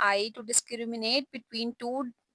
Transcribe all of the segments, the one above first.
eye to discriminate between two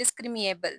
discriminable۔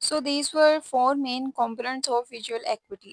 So these were four main components of visual acuity.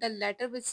the letter with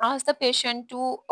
ask the patient to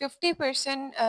50%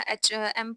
HM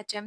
HM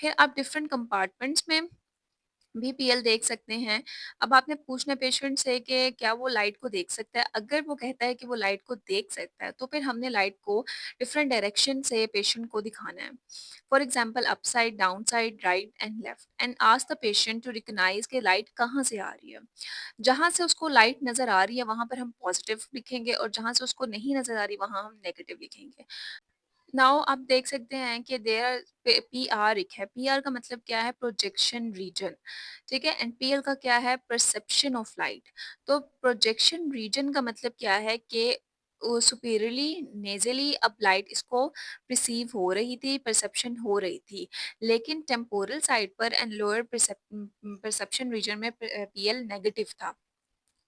फिर आप different compartments में भी PL देख सकते हैं। अब आपने पूछना है पेशेंट से कि क्या वो लाइट को देख सकता है? अगर वो कहता है कि वो लाइट को देख सकता है, तो फिर हमने लाइट को डिफरेंट डायरेक्शन से पेशेंट को दिखाना है। For example upside, downside, right and left and ask the patient to recognise कि लाइट कहाँ से आ रही है। जहाँ से उसको लाइट नज़र आ रही है, वहाँ पर हम पॉज़िटिव लिखेंगे और जहाँ से उसको नहीं नज़र आ रही, वहाँ हम नेगेटिव लिखेंगे। नाउ आप देख सकते हैं कि देयर पीआर एक है। पीआर का मतलब क्या है? प्रोजेक्शन रीजन, ठीक है? एंड पीएल का क्या है? Perception of light. तो प्रोजेक्शन रीजन का मतलब क्या है कि सुपीरियरली नेजली अब लाइट इसको रिसीव हो रही थी, परसेप्शन हो रही थी, लेकिन टेम्पोरल साइड पर एंड लोअर परसेप्शन रीजन में पीएल नेगेटिव था।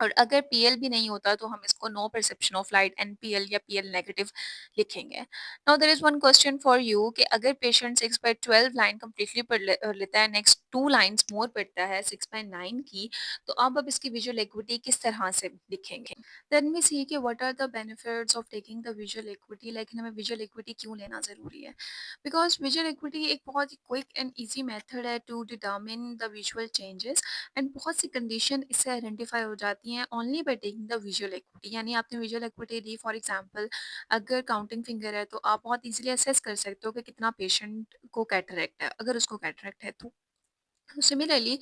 और अगर पीएल भी नहीं होता तो हम इसको no perception of light NPL या पीएल नेगेटिव लिखेंगे। Now there is one question for you कि अगर पेशेंट 6/12 लाइन कंप्लीटली लेता है, नेक्स्ट 2 लाइन्स मोर पढ़ता है 6/9 की, तो आप अब इसकी विजुअल एक्विटी किस तरह से लिखेंगे? देन वी सी कि what are the benefits of taking the visual acuity, लेकिन हमें विजुअल एक्विटी क्यों लेना ज़रूरी है? बिकॉज़ विजुअल एक्विटी एक बहुत ही क्विक एंड ईज़ी मेथड है to determine the visual changes and बहुत सी कंडीशन इससे आइडेंटिफाई हो जाती हैं only by taking the visual acuity. यानी आपने विजुअल एक्विटी दी, फॉर एग्जांपल अगर काउंटिंग फिंगर है तो आप बहुत इजीली असेस कर सकते हो कि कितना पेशेंट को कैटरेक्ट है, अगर उसको कैटरेक्ट है तो। सिमिलरली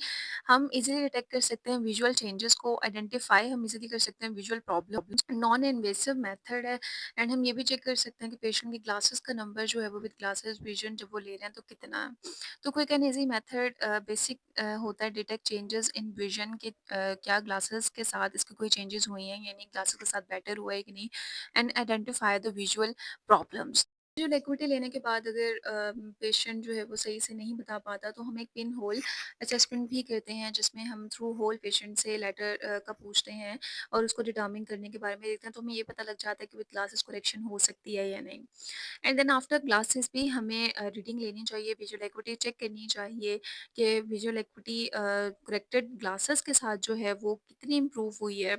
हम इजीली डिटेक्ट कर सकते हैं विजुअल चेंजेस को, आइडेंटिफाई हम इजीली कर सकते हैं visual problems. Non invasive method है एंड हम ये भी चेक कर सकते हैं कि पेशेंट की ग्लासेस का नंबर जो है वो विद ग्लासेस विजन जब वो ले रहे हैं तो कितना है। तो quick and easy method basic होता है डिटेक्ट चेंजेस इन विजन के, क्या ग्लासेस के साथ इसके कोई चेंजेस हुई हैं, यानी ग्लासेस के साथ बेटर हुआ है कि नहीं, and identify the visual problems. जो लिक्विडिटी लेने के बाद अगर पेशेंट जो है वो सही से नहीं बता पाता तो हम एक पिन होल असेसमेंट भी करते हैं, जिसमें हम थ्रू होल पेशेंट से लेटर का पूछते हैं और उसको डिटर्मिन करने के बारे में देखते हैं, तो हमें ये पता लग जाता है कि विद ग्लासेस करेक्शन हो सकती है या नहीं। एंड देन आफ्टर ग्लासेस भी हमें रीडिंग लेनी चाहिए, विजुअल एक्विटी चेक करनी चाहिए कि विजुअल एक्विटी करेक्टेड ग्लासेस के साथ जो है वो कितनी इम्प्रूव हुई है,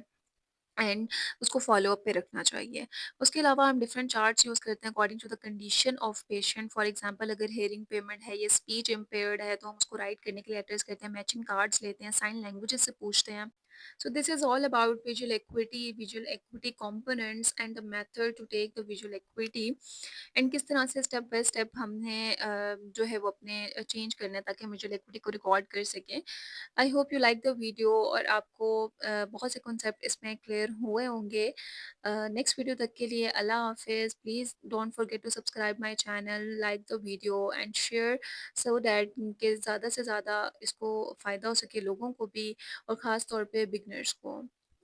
एंड उसको फॉलो अप पे रखना चाहिए। उसके अलावा हम डिफरेंट चार्ट्स यूज़ करते हैं according to the condition of patient. For example अगर हियरिंग इम्पेयरमेंट है या स्पीच इम्पेयर्ड है तो हम उसको राइट करने के लिए लेटर्स करते हैं, मैचिंग कार्ड्स लेते हैं, साइन लैंग्वेजेस से पूछते हैं। So this is all about visual acuity components and the method to take the visual acuity, and किस तरह से स्टेप बाय स्टेप हमने जो है वो अपने चेंज करना है ताकि हम विजुअल एक्विटी को रिकॉर्ड कर सकें। I hope you like the video और आपको बहुत से कॉन्सेप्ट इसमें क्लियर हुए होंगे। नेक्स्ट वीडियो तक के लिए अल्लाह हाफिज़। Please don't forget to subscribe my channel, like the video and share so that कि ज़्यादा से ज़्यादा इसको फ़ायदा हो सके लोगों को भी, और ख़ास तौर पे बिगनर्स को।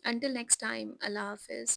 अंटिल नेक्स्ट टाइम, अल्लाह हाफिज़।